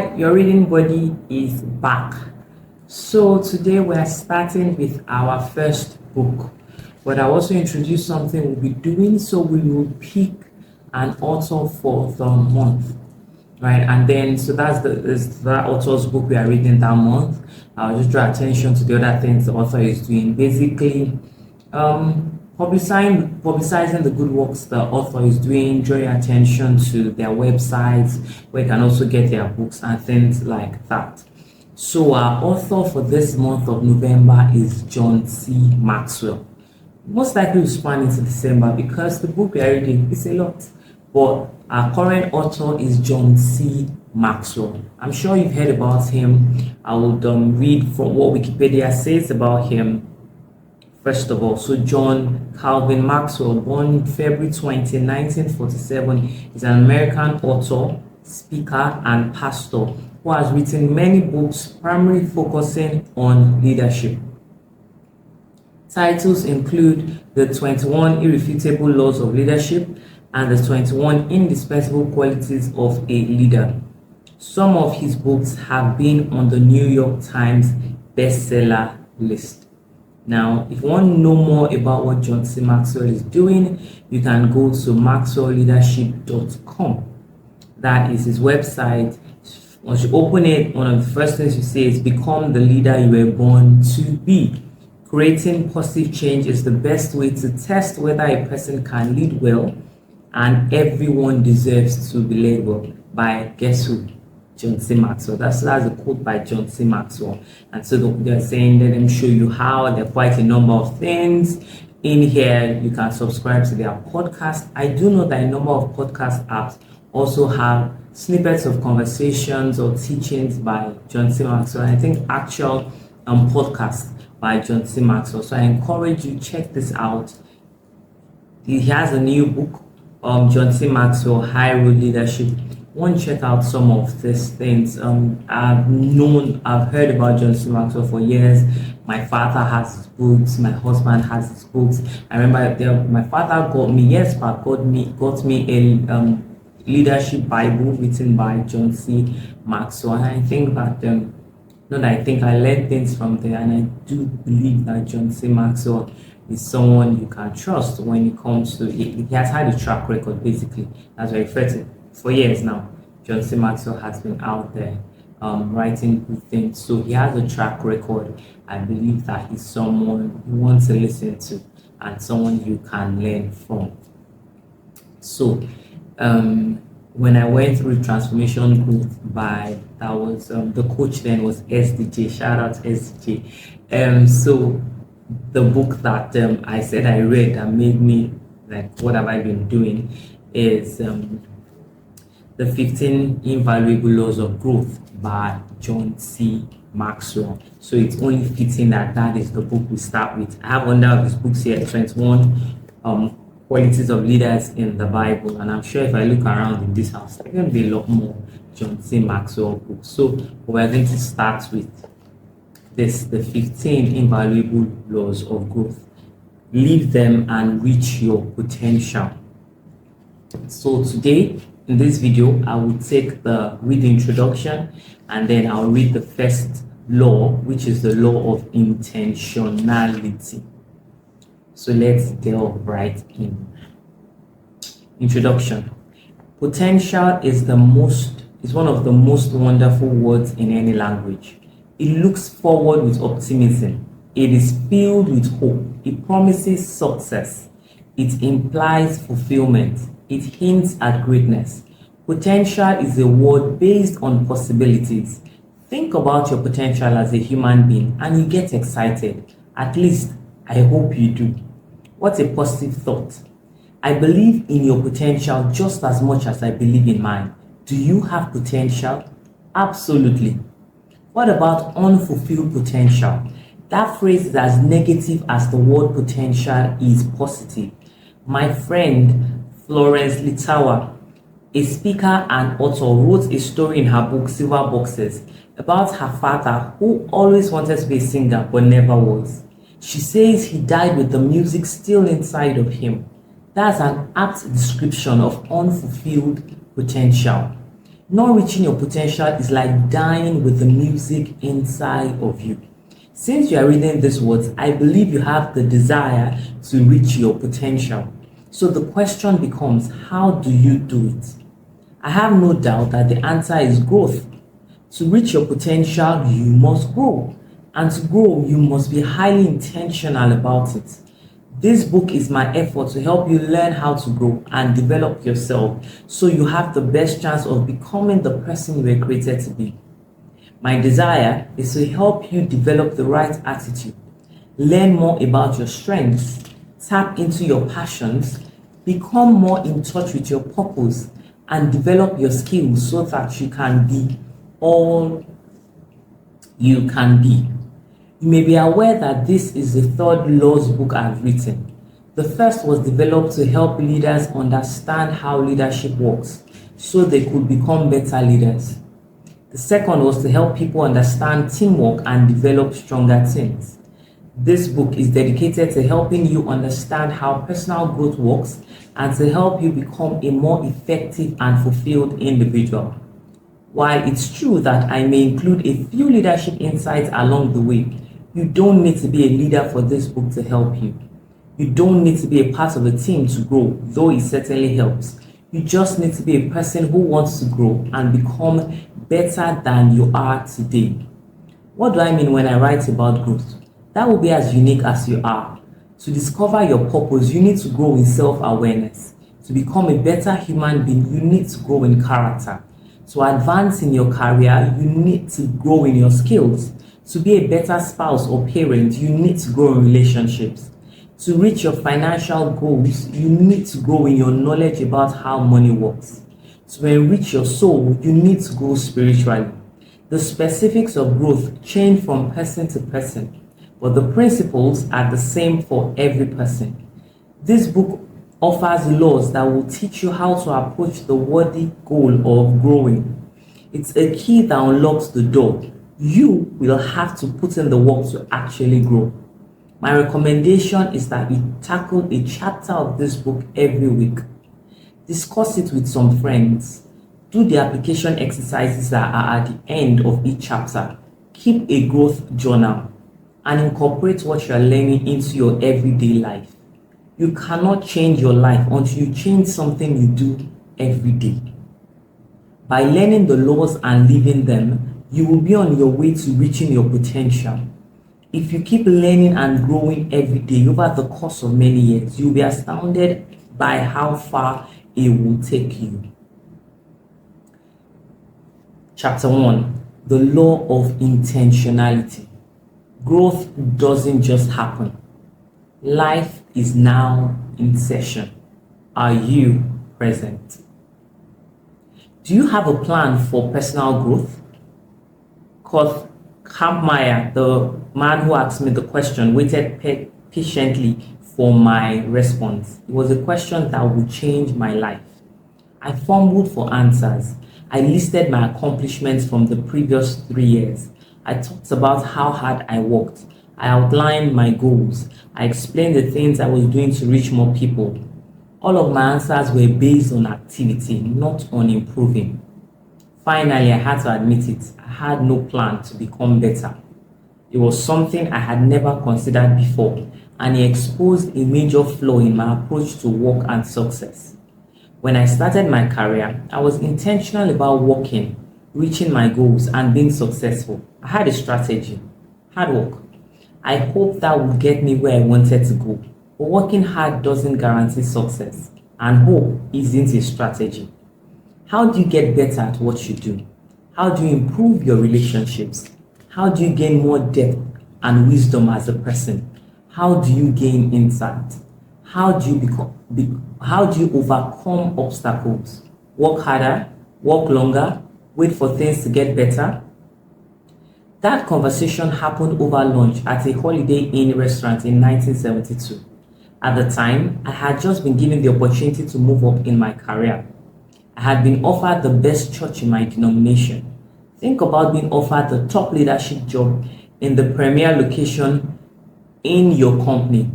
Hi, your reading buddy is back. So today we are starting with our first book, but I also introduce something we'll be doing. So we will pick an author for the month, right? And then so that's that author's book we are reading that month. I'll just draw attention to the other things the author is doing. Basically, publicizing the good works the author is doing, drawing attention to their websites where you can also get their books and things like that. So our author for this month of November is John C. Maxwell. Most likely will span into December because the book we are reading is a lot. But our current author is John C. Maxwell. I'm sure you've heard about him. I would read from what Wikipedia says about him. First of all, so John Calvin Maxwell, born February 20, 1947, is an American author, speaker, and pastor who has written many books primarily focusing on leadership. Titles include The 21 Irrefutable Laws of Leadership and The 21 Indispensable Qualities of a Leader. Some of his books have been on the New York Times bestseller list. Now, if you want to know more about what John C. Maxwell is doing, you can go to maxwellleadership.com. That is his website. Once you open it, one of the first things you say is become the leader you were born to be. Creating positive change is the best way to test whether a person can lead well, and everyone deserves to be led well by guess who? John C. Maxwell. That's a quote by John C. Maxwell. And so they're saying, let them show you how. There are quite a number of things. In here, you can subscribe to their podcast. I do know that a number of podcast apps also have snippets of conversations or teachings by John C. Maxwell. I think actual podcast by John C. Maxwell. So I encourage you, check this out. He has a new book, John C. Maxwell, High Road Leadership. Want to check out some of these things. I've heard about John C. Maxwell for years. My father has his books. My husband has his books. I remember my father got me a leadership Bible written by John C. Maxwell. And I think that I learned things from there, and I do believe that John C. Maxwell is someone you can trust when it comes to it. He has had a track record, basically. That's what I refer to. For years now, John C. Maxwell has been out there writing good things. So he has a track record. I believe that he's someone you want to listen to and someone you can learn from. So when I went through Transformation Growth the coach then was SDJ. Shout out SDJ. So the book that I said I read that made me like, what have I been doing, is The 15 Invaluable Laws of Growth by John C. Maxwell. So it's only fitting that is the book we start with. I have one of his books here, 21 Qualities of Leaders in the Bible. And I'm sure if I look around in this house, there's going to be a lot more John C. Maxwell books. So we're going to start with this, the 15 Invaluable Laws of Growth. Live them and reach your potential. So today, in this video, I will read the introduction, and then I'll read the first law, which is the law of intentionality. So let's delve right in. Introduction. Potential is one of the most wonderful words in any language. It looks forward with optimism. It is filled with hope. It promises success. It implies fulfillment. It hints at greatness. Potential is a word based on possibilities. Think about your potential as a human being and you get excited. At least, I hope you do. What a positive thought. I believe in your potential just as much as I believe in mine. Do you have potential? Absolutely. What about unfulfilled potential? That phrase is as negative as the word potential is positive. My friend Florence Litawa, a speaker and author, wrote a story in her book Silver Boxes about her father who always wanted to be a singer but never was. She says he died with the music still inside of him. That's an apt description of unfulfilled potential. Not reaching your potential is like dying with the music inside of you. Since you are reading these words, I believe you have the desire to reach your potential. So the question becomes, how do you do it? I have no doubt that the answer is growth. To reach your potential, you must grow. And to grow, you must be highly intentional about it. This book is my effort to help you learn how to grow and develop yourself so you have the best chance of becoming the person you were created to be. My desire is to help you develop the right attitude, learn more about your strengths, tap into your passions, become more in touch with your purpose, and develop your skills so that you can be all you can be. You may be aware that this is the third laws book I've written. The first was developed to help leaders understand how leadership works so they could become better leaders. The second was to help people understand teamwork and develop stronger teams. This book is dedicated to helping you understand how personal growth works and to help you become a more effective and fulfilled individual. While it's true that I may include a few leadership insights along the way, you don't need to be a leader for this book to help you. You don't need to be a part of a team to grow, though it certainly helps. You just need to be a person who wants to grow and become better than you are today. What do I mean when I write about growth? That will be as unique as you are. To discover your purpose, you need to grow in self-awareness. To become a better human being, you need to grow in character. To advance in your career, you need to grow in your skills. To be a better spouse or parent, you need to grow in relationships. To reach your financial goals, you need to grow in your knowledge about how money works. To enrich your soul, you need to grow spiritually. The specifics of growth change from person to person, but the principles are the same for every person. This book offers laws that will teach you how to approach the worthy goal of growing. It's a key that unlocks the door. You will have to put in the work to actually grow. My recommendation is that you tackle a chapter of this book every week. Discuss it with some friends. Do the application exercises that are at the end of each chapter. Keep a growth journal and incorporate what you are learning into your everyday life. You cannot change your life until you change something you do every day. By learning the laws and living them, you will be on your way to reaching your potential. If you keep learning and growing every day over the course of many years, you'll be astounded by how far it will take you. Chapter 1: The Law of Intentionality. Growth doesn't just happen. Life is now in session. Are you present? Do you have a plan for personal growth? Kurt Kampmeyer, the man who asked me the question, waited patiently for my response. It was a question that would change my life. I fumbled for answers. I listed my accomplishments from the previous 3 years. I talked about how hard I worked. I outlined my goals. I explained the things I was doing to reach more people. All of my answers were based on activity, not on improving. Finally, I had to admit it. I had no plan to become better. It was something I had never considered before, and it exposed a major flaw in my approach to work and success. When I started my career, I was intentional about working, reaching my goals, and being successful. I had a strategy: hard work. I hoped that would get me where I wanted to go. But working hard doesn't guarantee success, and hope isn't a strategy. How do you get better at what you do? How do you improve your relationships? How do you gain more depth and wisdom as a person? How do you gain insight? How do you overcome obstacles? Work harder, work longer, wait for things to get better? That conversation happened over lunch at a Holiday Inn restaurant in 1972. At the time, I had just been given the opportunity to move up in my career. I had been offered the best church in my denomination. Think about being offered the top leadership job in the premier location in your company.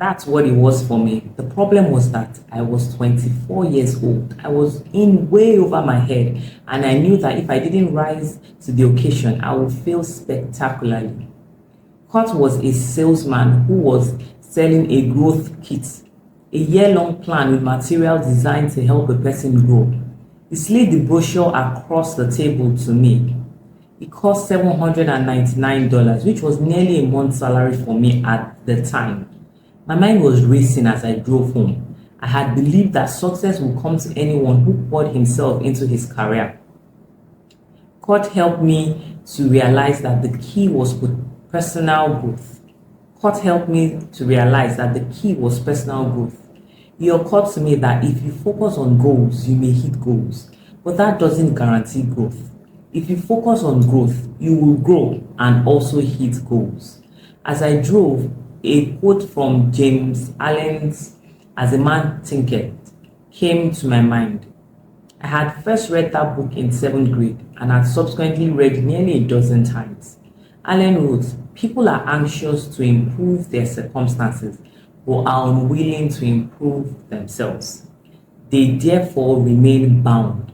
That's what it was for me. The problem was that I was 24 years old. I was in way over my head, and I knew that if I didn't rise to the occasion, I would fail spectacularly. Kurt was a salesman who was selling a growth kit, a year-long plan with material designed to help a person grow. He slid the brochure across the table to me. It cost $799, which was nearly a month's salary for me at the time. My mind was racing as I drove home. I had believed that success would come to anyone who poured himself into his career. Kurt helped me to realize that the key was personal growth. Kurt helped me to realize that the key was personal growth. It occurred to me that if you focus on goals, you may hit goals, but that doesn't guarantee growth. If you focus on growth, you will grow and also hit goals. As I drove, a quote from James Allen's "As a Man Thinketh" came to my mind. I had first read that book in 7th grade and had subsequently read nearly a dozen times. Allen wrote, "People are anxious to improve their circumstances, but are unwilling to improve themselves. They therefore remain bound."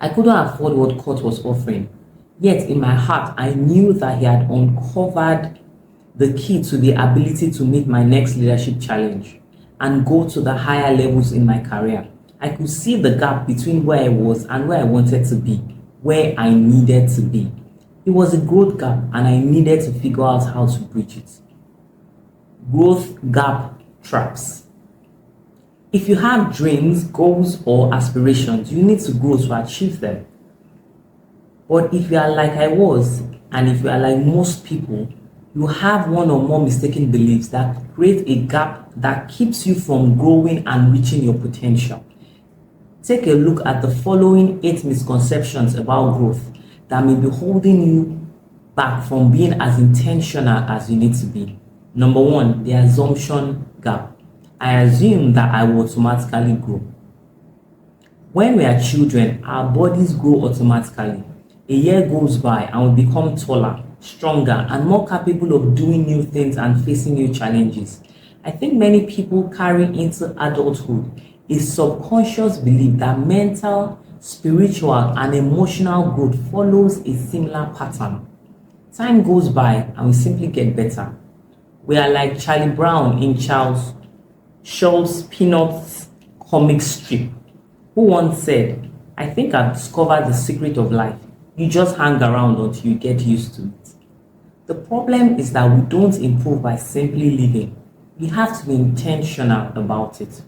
I couldn't afford what Kurt was offering, yet in my heart I knew that he had uncovered the key to the ability to meet my next leadership challenge and go to the higher levels in my career. I could see the gap between where I was and where I wanted to be, where I needed to be. It was a growth gap and I needed to figure out how to bridge it. Growth gap traps. If you have dreams, goals, or aspirations, you need to grow to achieve them. But if you are like I was, and if you are like most people, you have one or more mistaken beliefs that create a gap that keeps you from growing and reaching your potential. Take a look at the following 8 misconceptions about growth that may be holding you back from being as intentional as you need to be. Number 1, the assumption gap. I assume that I will automatically grow. When we are children, our bodies grow automatically. A year goes by and we become taller, stronger, and more capable of doing new things and facing new challenges. I think many people carry into adulthood a subconscious belief that mental, spiritual, and emotional growth follows a similar pattern. Time goes by and we simply get better. We are like Charlie Brown in Charles Schulz's Peanuts comic strip, who once said, "I think I've discovered the secret of life. You just hang around until you get used to it." The problem is that we don't improve by simply living. We have to be intentional about it.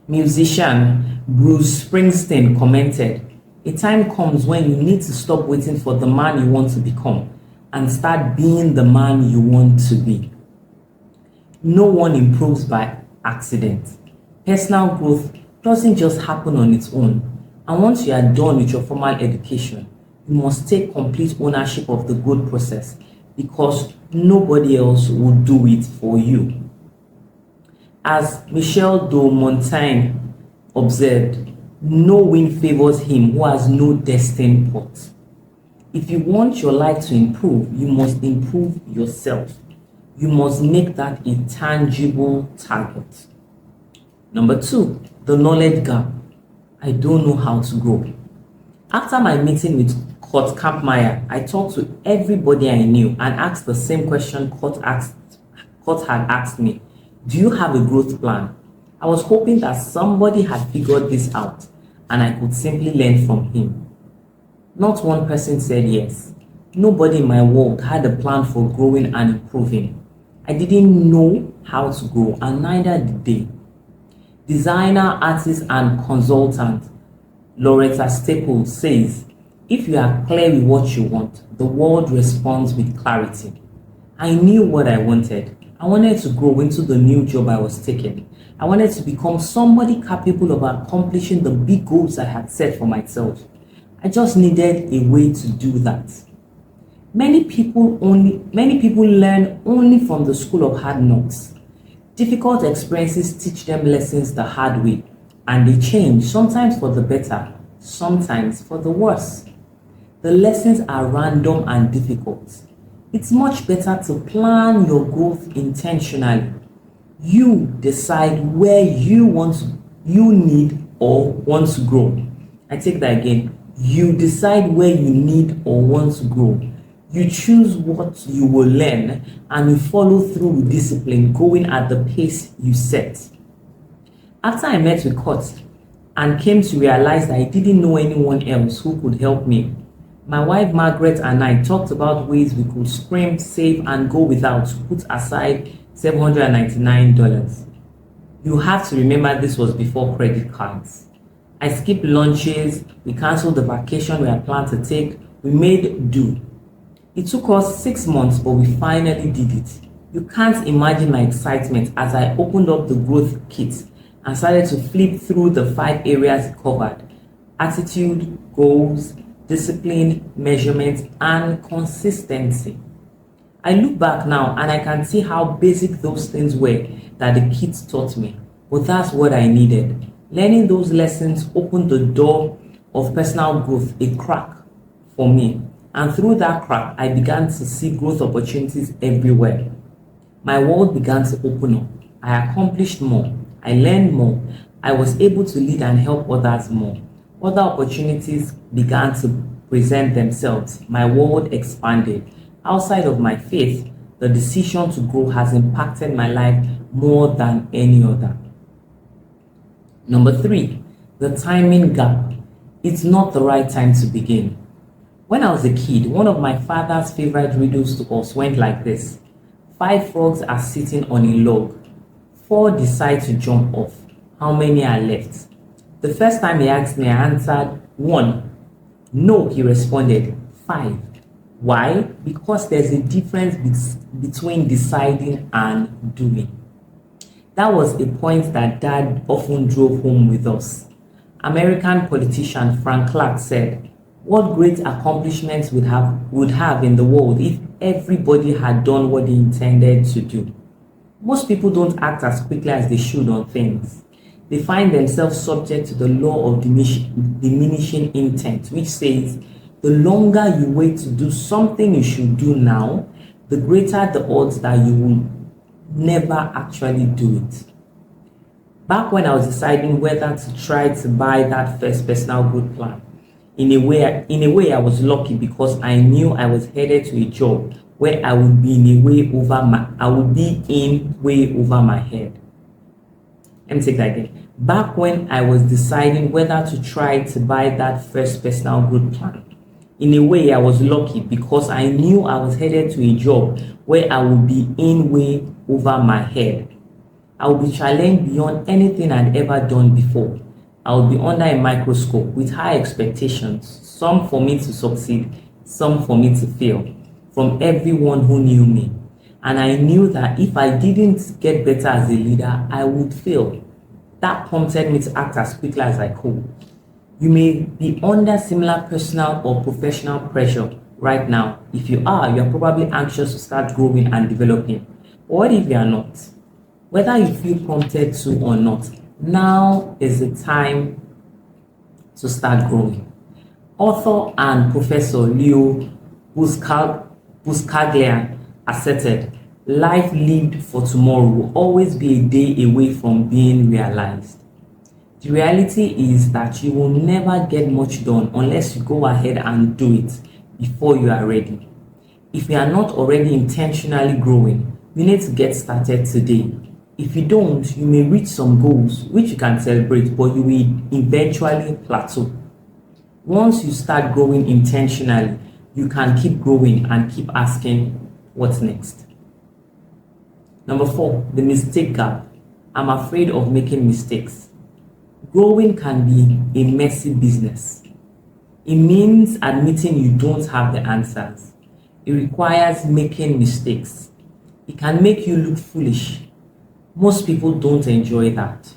Musician Bruce Springsteen commented, "A time comes when you need to stop waiting for the man you want to become and start being the man you want to be." No one improves by accident. Personal growth doesn't just happen on its own. And once you are done with your formal education, you must take complete ownership of the growth process because nobody else will do it for you. As Michel de Montaigne observed, no wind favors him who has no destined pot. If you want your life to improve, you must improve yourself. You must make that a tangible target. Number 2, the knowledge gap. I don't know how to grow. After my meeting with Kurt Kampmeyer, I talked to everybody I knew and asked the same question Kurt had asked me. Do you have a growth plan? I was hoping that somebody had figured this out and I could simply learn from him. Not one person said yes. Nobody in my world had a plan for growing and improving. I didn't know how to grow and neither did they. Designer, artist, and consultant Loretta Staples says, "If you are clear with what you want, the world responds with clarity." I knew what I wanted. I wanted to grow into the new job I was taking. I wanted to become somebody capable of accomplishing the big goals I had set for myself. I just needed a way to do that. Many people learn only from the school of hard knocks. Difficult experiences teach them lessons the hard way, and they change, sometimes for the better, sometimes for the worse. The lessons are random and difficult. It's much better to plan your growth intentionally. You decide where you need or want to grow. I take that again. You decide where you need or want to grow. You choose what you will learn and you follow through with discipline, going at the pace you set. After I met with Kurt and came to realize that I didn't know anyone else who could help me, my wife Margaret and I talked about ways we could scrimp, save, and go without to put aside $799. You have to remember this was before credit cards. I skipped lunches, we cancelled the vacation we had planned to take, we made do. It took us 6 months, but we finally did it. You can't imagine my excitement as I opened up the growth kit and started to flip through the 5 areas it covered: attitude, goals, discipline, measurement, and consistency. I look back now and I can see how basic those things were that the kit taught me, but that's what I needed. Learning those lessons opened the door of personal growth, a crack for me. And through that crack, I began to see growth opportunities everywhere. My world began to open up. I accomplished more. I learned more. I was able to lead and help others more. Other opportunities began to present themselves. My world expanded. Outside of my faith, the decision to grow has impacted my life more than any other. Number 3, the timing gap. It's not the right time to begin. When I was a kid, one of my father's favorite riddles to us went like this: 5 frogs are sitting on a log. 4 decide to jump off. How many are left? The first time he asked me, I answered 1. No, he responded, 5. Why? Because there's a difference between deciding and doing. That was a point that Dad often drove home with us. American politician Frank Clark said, "What great accomplishments would have in the world if everybody had done what they intended to do." Most people don't act as quickly as they should on things. They find themselves subject to the law of diminishing intent, which says the longer you wait to do something you should do now, the greater the odds that you will never actually do it. Back when I was deciding whether to try to buy that first personal growth plan, in a way I was lucky because I knew I was headed to a job where I would be in way over my head. Let me take that again. Back when I was deciding whether to try to buy that first personal growth plan, in a way I was lucky because I knew I was headed to a job where I would be in way over my head. I would be challenged beyond anything I'd ever done before. I would be under a microscope with high expectations, some for me to succeed, some for me to fail, from everyone who knew me. And I knew that if I didn't get better as a leader, I would fail. That prompted me to act as quickly as I could. You may be under similar personal or professional pressure right now. If you are, you're probably anxious to start growing and developing. But what if you are not? Whether you feel prompted to or not, now is the time to start growing. Author and Professor Leo Buscaglia asserted, "Life lived for tomorrow will always be a day away from being realized." The reality is that you will never get much done unless you go ahead and do it before you are ready. If you are not already intentionally growing, you need to get started today. If you don't, you may reach some goals which you can celebrate, but you will eventually plateau. Once you start growing intentionally, you can keep growing and keep asking, what's next? Number 4, the mistake gap. I'm afraid of making mistakes. Growing can be a messy business. It means admitting you don't have the answers. It requires making mistakes. It can make you look foolish. Most people don't enjoy that.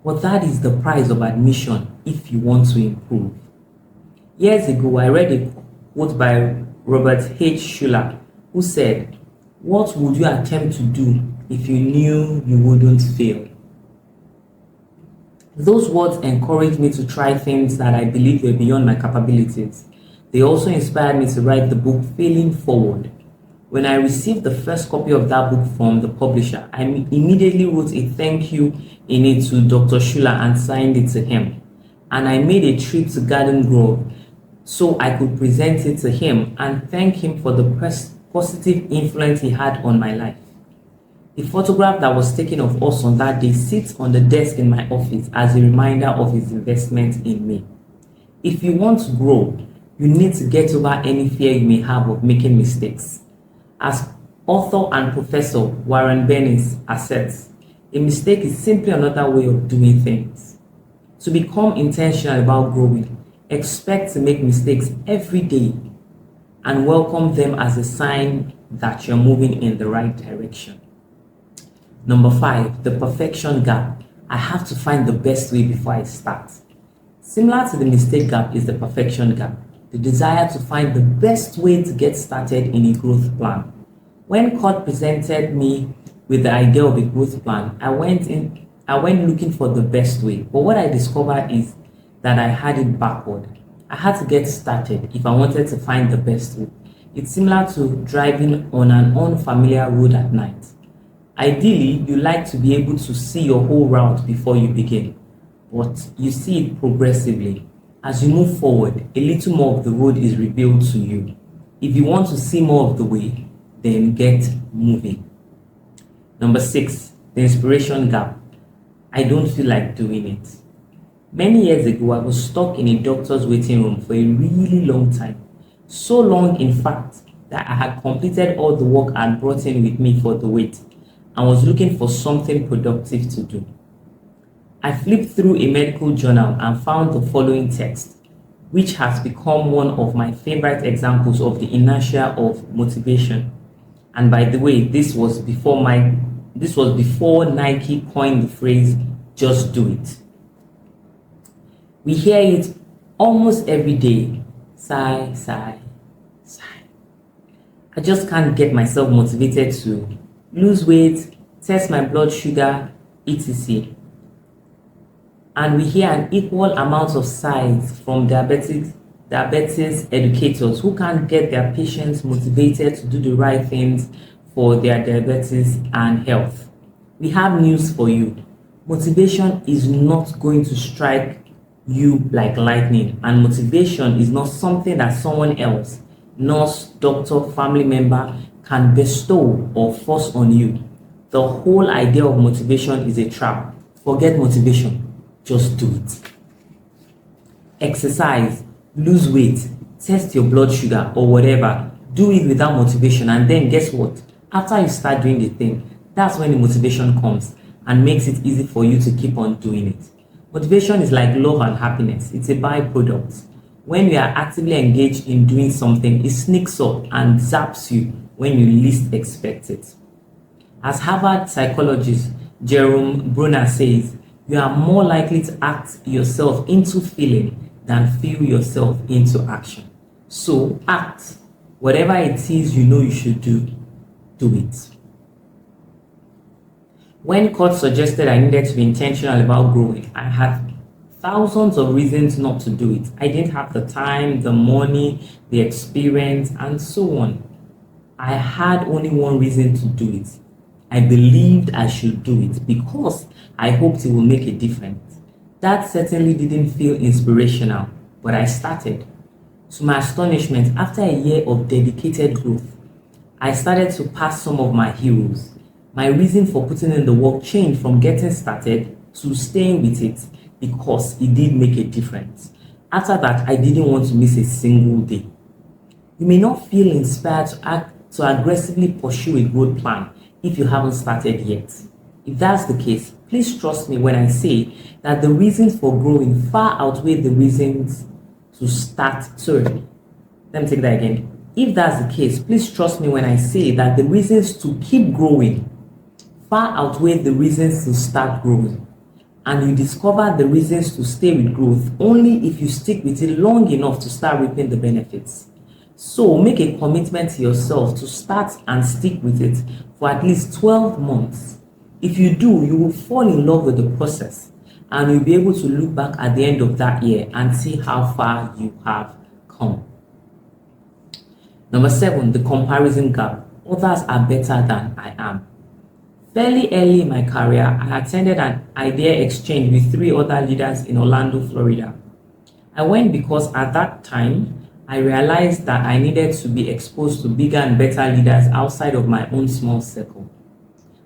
But that is the price of admission if you want to improve. Years ago, I read a quote by Robert H. Schuller, who said, "What would you attempt to do if you knew you wouldn't fail?" Those words encouraged me to try things that I believed were beyond my capabilities. They also inspired me to write the book Failing Forward. When I received the first copy of that book from the publisher, I immediately wrote a thank you in it to Dr. Schuler and signed it to him. And I made a trip to Garden Grove so I could present it to him and thank him for the positive influence he had on my life. The photograph that was taken of us on that day sits on the desk in my office as a reminder of his investment in me. If you want to grow, you need to get over any fear you may have of making mistakes. As author and professor Warren Bennis asserts, a mistake is simply another way of doing things. To become intentional about growing, expect to make mistakes every day and welcome them as a sign that you're moving in the right direction. Number 5, the perfection gap. I have to find the best way before I start. Similar to the mistake gap is the perfection gap, the desire to find the best way to get started in a growth plan. When Kurt presented me with the idea of a growth plan, I went looking for the best way. But what I discovered is that I had it backward. I had to get started if I wanted to find the best way. It's similar to driving on an unfamiliar road at night. Ideally, you like to be able to see your whole route before you begin, but you see it progressively. As you move forward, a little more of the road is revealed to you. If you want to see more of the way, then get moving. Number 6, the inspiration gap. I don't feel like doing it. Many years ago, I was stuck in a doctor's waiting room for a really long time. So long, in fact, that I had completed all the work I had brought in with me for the wait and was looking for something productive to do. I flipped through a medical journal and found the following text, which has become one of my favorite examples of the inertia of motivation. And by the way, this was before Nike coined the phrase, "just do it." We hear it almost every day. Sigh, sigh, sigh. I just can't get myself motivated to lose weight, test my blood sugar, etc. And we hear an equal amount of sighs from diabetes educators who can't get their patients motivated to do the right things for their diabetes and health. We have news for you. Motivation is not going to strike you like lightning, and motivation is not something that someone else, nurse, doctor, family member, can bestow or force on you. The whole idea of motivation is a trap. Forget motivation, just do it. Exercise, lose weight, test your blood sugar or whatever. Do it without motivation, and then guess what? After you start doing the thing, that's when the motivation comes and makes it easy for you to keep on doing it. Motivation is like love and happiness. It's a byproduct. When you are actively engaged in doing something, it sneaks up and zaps you when you least expect it. As Harvard psychologist Jerome Bruner says, you are more likely to act yourself into feeling than feel yourself into action. So act. Whatever it is you know you should do, do it. When Kurt suggested I needed to be intentional about growing, I had thousands of reasons not to do it. I didn't have the time, the money, the experience, and so on. I had only one reason to do it. I believed I should do it because I hoped it would make a difference. That certainly didn't feel inspirational, but I started. To my astonishment, after a year of dedicated growth, I started to pass some of my heroes. My reason for putting in the work changed from getting started to staying with it because it did make a difference. After that, I didn't want to miss a single day. You may not feel inspired to aggressively pursue a growth plan if you haven't started yet. If that's the case, please trust me when I say that the reasons for growing far outweigh the reasons to start. Sorry, let me take that again. If that's the case, please trust me when I say that the reasons to keep growing far outweigh the reasons to start growing. And you discover the reasons to stay with growth only if you stick with it long enough to start reaping the benefits. So make a commitment to yourself to start and stick with it for at least 12 months. If you do, you will fall in love with the process and you'll be able to look back at the end of that year and see how far you have come. Number 7, the comparison gap. others are better than I am. Fairly early in my career, I attended an idea exchange with three other leaders in Orlando, Florida. I went because at that time, I realized that I needed to be exposed to bigger and better leaders outside of my own small circle.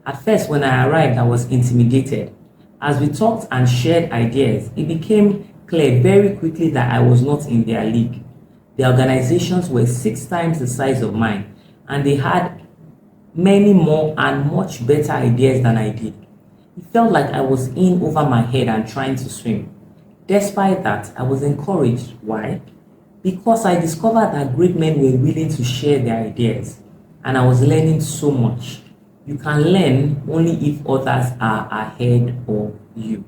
At first, when I arrived, I was intimidated. As we talked and shared ideas, it became clear very quickly that I was not in their league. Their organizations were 6 times the size of mine, and they had many more and much better ideas than I did. It felt like I was in over my head and trying to swim. Despite that, I was encouraged. Why? Because I discovered that great men were willing to share their ideas, and I was learning so much. You can learn only if others are ahead of you.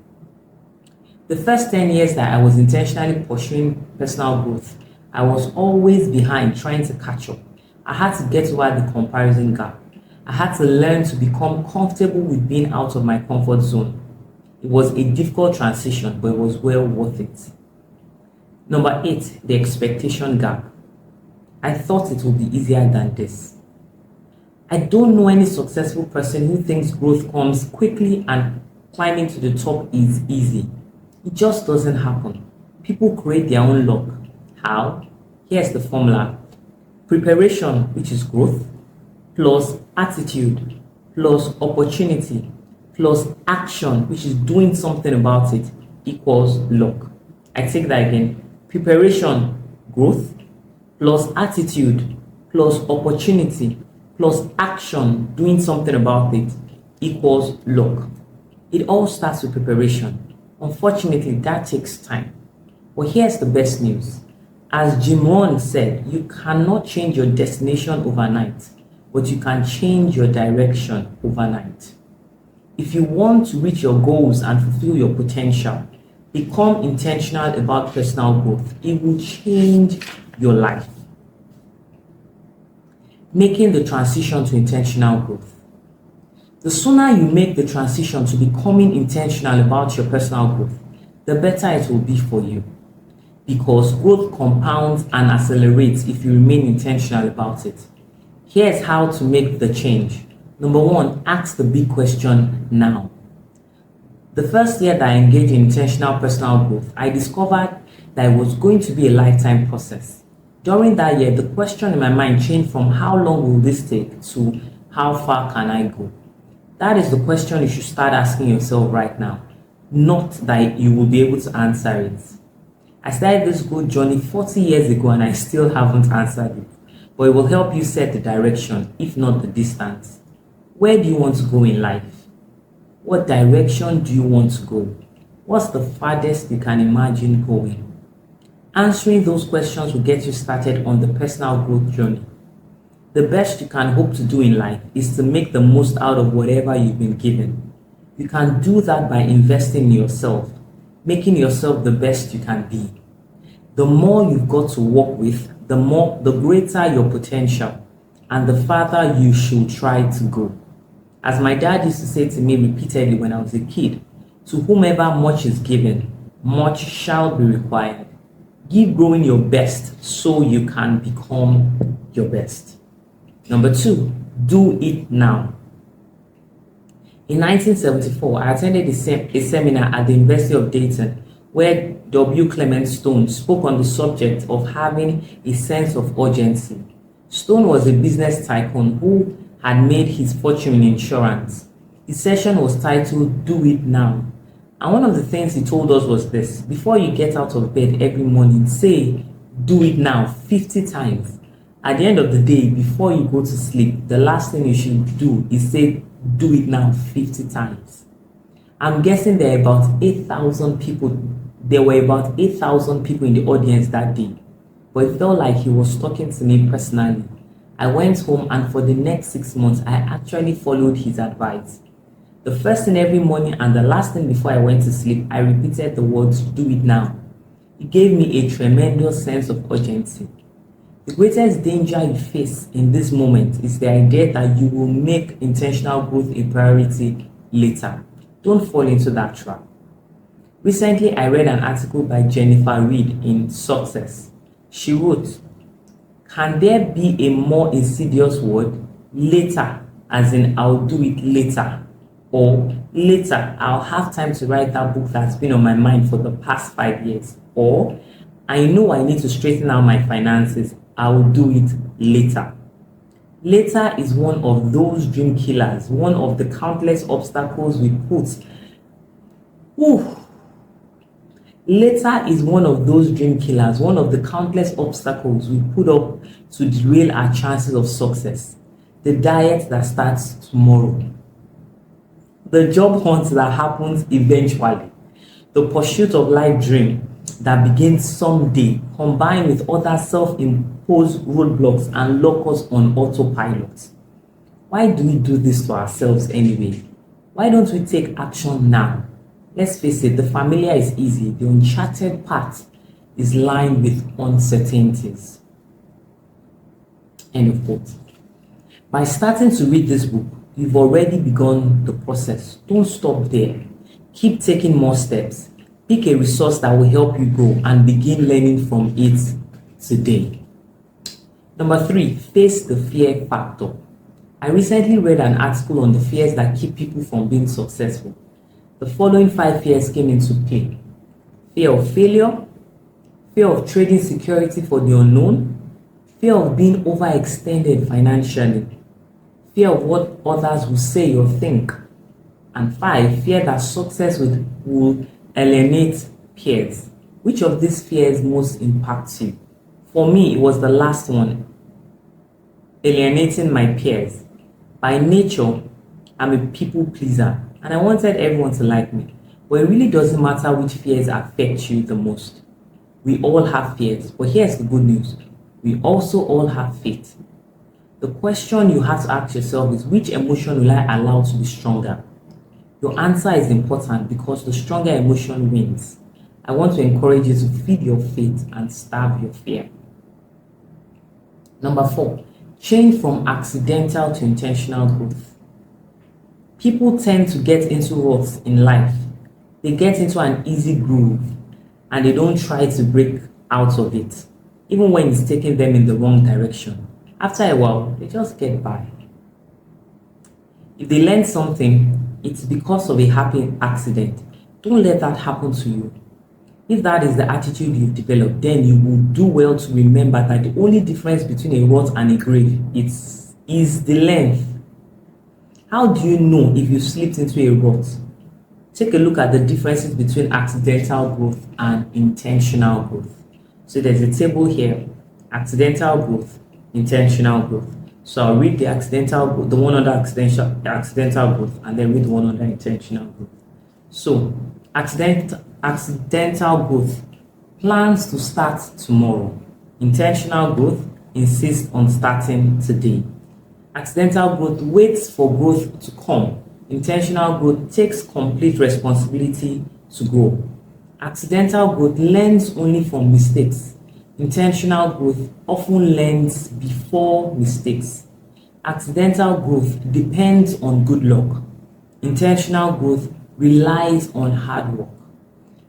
The first 10 years that I was intentionally pursuing personal growth, I was always behind trying to catch up. I had to get over the comparison gap. I had to learn to become comfortable with being out of my comfort zone. It was a difficult transition, but it was well worth it. Number 8, the expectation gap. I thought it would be easier than this. I don't know any successful person who thinks growth comes quickly and climbing to the top is easy. It just doesn't happen. People create their own luck. How? Here's the formula: preparation, which is growth, plus attitude, plus opportunity, plus action, which is doing something about it, equals luck. I take that again. Preparation, growth, plus attitude, plus opportunity, plus action, doing something about it, equals luck. It all starts with preparation. Unfortunately, that takes time. But here's the best news. As Jim Rohn said, you cannot change your destination overnight, but you can change your direction overnight. If you want to reach your goals and fulfill your potential, become intentional about personal growth. It will change your life. Making the transition to intentional growth. The sooner you make the transition to becoming intentional about your personal growth, the better it will be for you. Because growth compounds and accelerates if you remain intentional about it. Here's how to make the change. Number 1, ask the big question now. The first year that I engaged in intentional personal growth, I discovered that it was going to be a lifetime process. During that year, the question in my mind changed from how long will this take to how far can I go? That is the question you should start asking yourself right now, not that you will be able to answer it. I started this growth journey 40 years ago and I still haven't answered it, but it will help you set the direction, if not the distance. Where do you want to go in life? What direction do you want to go? What's the farthest you can imagine going? Answering those questions will get you started on the personal growth journey. The best you can hope to do in life is to make the most out of whatever you've been given. You can do that by investing in yourself, making yourself the best you can be. The more you've got to work with, the greater your potential and the farther you should try to go. As my dad used to say to me repeatedly when I was a kid, to whomever much is given, much shall be required. Keep growing your best so you can become your best. Number 2, do it now. In 1974, I attended a seminar at the University of Dayton where W. Clement Stone spoke on the subject of having a sense of urgency. Stone was a business tycoon who had made his fortune in insurance. His session was titled Do It Now. And one of the things he told us was this: before you get out of bed every morning, say do it now 50 times. At the end of the day, before you go to sleep, the last thing you should do is say do it now 50 times. I'm guessing there were about 8,000 people in the audience that day. But it felt like he was talking to me personally. I went home and for the next 6 months, I actually followed his advice. The first thing every morning and the last thing before I went to sleep, I repeated the words, do it now. It gave me a tremendous sense of urgency. The greatest danger you face in this moment is the idea that you will make intentional growth a priority later. Don't fall into that trap. Recently, I read an article by Jennifer Reed in Success. She wrote, "Can there be a more insidious word? later, as in I'll do it later, or later, I'll have time to write that book that's been on my mind for the past 5 years, or I know I need to straighten out my finances, I will do it later. Later is one of those dream killers, one of the countless obstacles we put. Whew. Later is one of those dream killers, one of the countless obstacles we put up to derail our chances of success. The diet that starts tomorrow, the job hunt that happens eventually, the pursuit of life dream that begins someday, combined with other self-imposed roadblocks and lock us on autopilot. Why do we do this to ourselves anyway? Why don't we take action now? Let's face it, the familiar is easy. The uncharted path is lined with uncertainties. End of quote. By starting to read this book, you've already begun the process. Don't stop there. Keep taking more steps. Pick a resource that will help you grow and begin learning from it today. Number 3, face the fear factor. I recently read an article on the fears that keep people from being successful. The following 5 fears came into play: fear of failure, fear of trading security for the unknown, fear of being overextended financially, fear of what others will say or think, and 5, fear that success will alienate peers. Which of these fears most impacts you? For me, it was the last one, alienating my peers. By nature, I'm a people pleaser, and I wanted everyone to like me. But it really doesn't matter which fears affect you the most. We all have fears, but here's the good news. We also all have faith. The question you have to ask yourself is, which emotion will I allow to be stronger? Your answer is important because the stronger emotion wins. I want to encourage you to feed your faith and starve your fear. Number 4, change from accidental to intentional growth. People tend to get into ruts in life. They get into an easy groove and they don't try to break out of it, even when it's taking them in the wrong direction. After a while, they just get by. If they learn something, it's because of a happy accident. Don't let that happen to you. If that is the attitude you've developed, then you will do well to remember that the only difference between a rut and a grave is the length. How do you know if you slipped into a rut? Take a look at the differences between accidental growth and intentional growth. So there's a table here: accidental growth, intentional growth. So I'll read the accidental growth, the one under accidental growth, and then read the one under intentional growth. So accidental growth plans to start tomorrow. Intentional growth insists on starting today. Accidental growth waits for growth to come. Intentional growth takes complete responsibility to grow. Accidental growth learns only from mistakes. Intentional growth often learns before mistakes. Accidental growth depends on good luck. Intentional growth relies on hard work.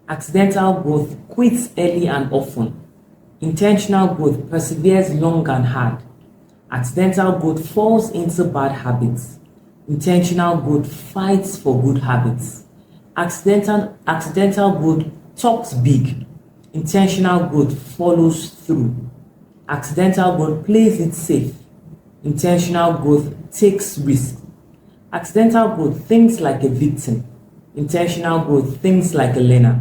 Accidental growth quits early and often. Intentional growth perseveres long and hard. Accidental growth falls into bad habits. Intentional growth fights for good habits. Accidental growth talks big. Intentional growth follows through. Accidental growth plays it safe. Intentional growth takes risks. Accidental growth thinks like a victim. Intentional growth thinks like a learner.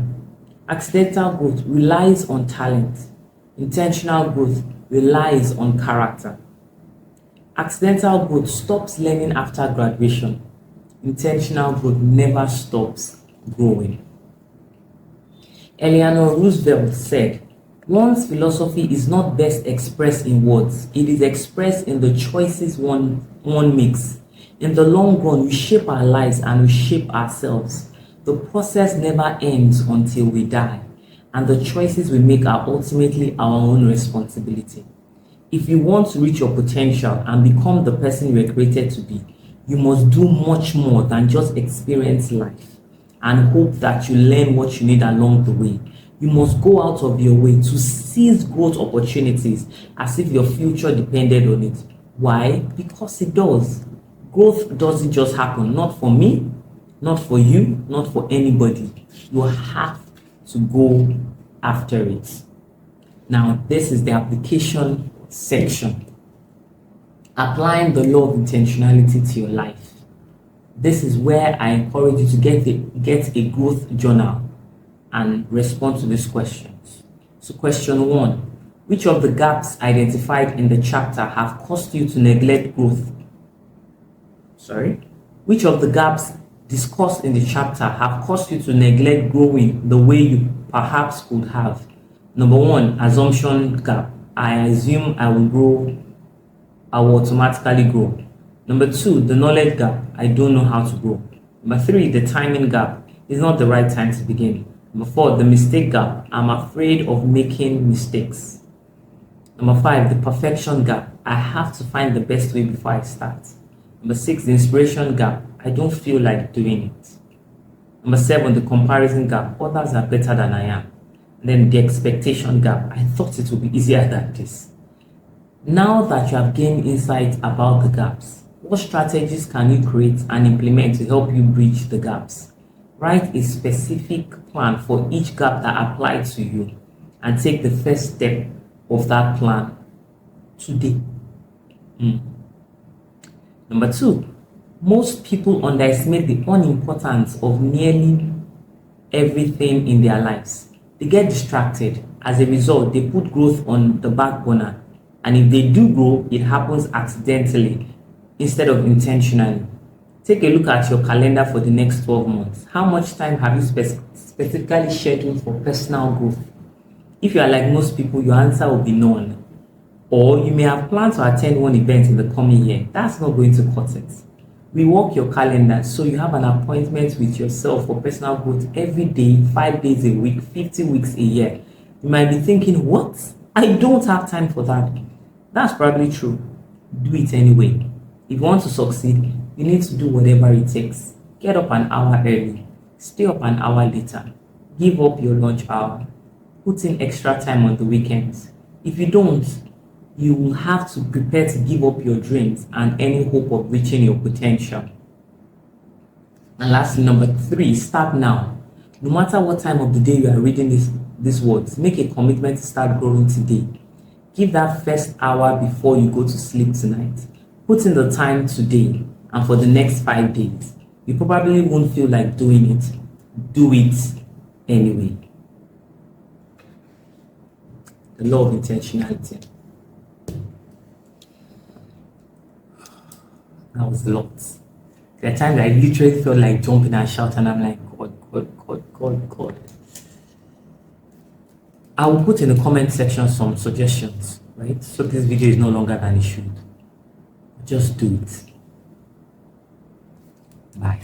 Accidental growth relies on talent. Intentional growth relies on character. Accidental growth stops learning after graduation. Intentional growth never stops growing. Eleanor Roosevelt said, "One's philosophy is not best expressed in words. It is expressed in the choices one makes. In the long run, we shape our lives and we shape ourselves. The process never ends until we die, and the choices we make are ultimately our own responsibility." If you want to reach your potential and become the person you were created to be, you must do much more than just experience life and hope that you learn what you need along the way. You must go out of your way to seize growth opportunities as if your future depended on it. Why? Because it does. Growth doesn't just happen, not for me, not for you, not for anybody. You have to go after it. Now, this is the application section. Applying the law of intentionality to your life. This is where I encourage you to get a growth journal and respond to these questions. So question 1, which of the gaps identified in the chapter have caused you to neglect growth? Which of the gaps discussed in the chapter have caused you to neglect growing the way you perhaps could have? Number 1, assumption gap. I assume I will automatically grow. Number 2, the knowledge gap. I don't know how to grow. Number 3, the timing gap. It's not the right time to begin. Number 4, the mistake gap. I'm afraid of making mistakes. Number 5, the perfection gap. I have to find the best way before I start. Number 6, the inspiration gap. I don't feel like doing it. Number 7, the comparison gap. Others are better than I am. And then the expectation gap. I thought it would be easier than this. Now that you have gained insight about the gaps, what strategies can you create and implement to help you bridge the gaps? Write a specific plan for each gap that applies to you and take the first step of that plan today. Number 2, most people underestimate the unimportance of nearly everything in their lives. They get distracted. As a result, they put growth on the back burner. And if they do grow, it happens accidentally instead of intentionally. Take a look at your calendar for the next 12 months. How much time have you specifically scheduled for personal growth? If you are like most people, your answer will be none. Or you may have planned to attend one event in the coming year. That's not going to cut it. Rework your calendar so you have an appointment with yourself for personal growth every day, 5 days a week, 50 weeks a year. You might be thinking, what? I don't have time for that. That's probably true. Do it anyway. If you want to succeed, you need to do whatever it takes. Get up an hour early. Stay up an hour later. Give up your lunch hour. Put in extra time on the weekends. If you don't, you will have to prepare to give up your dreams and any hope of reaching your potential. And lastly, number 3, start now. No matter what time of the day you are reading these words, make a commitment to start growing today. Give that first hour before you go to sleep tonight. Put in the time today and for the next 5 days. You probably won't feel like doing it. Do it anyway. The law of intentionality. That was a lot. There are times I literally felt like jumping and shouting, and I'm like, God. I will put in the comment section some suggestions, right? So this video is no longer than it should. Just do it. Bye.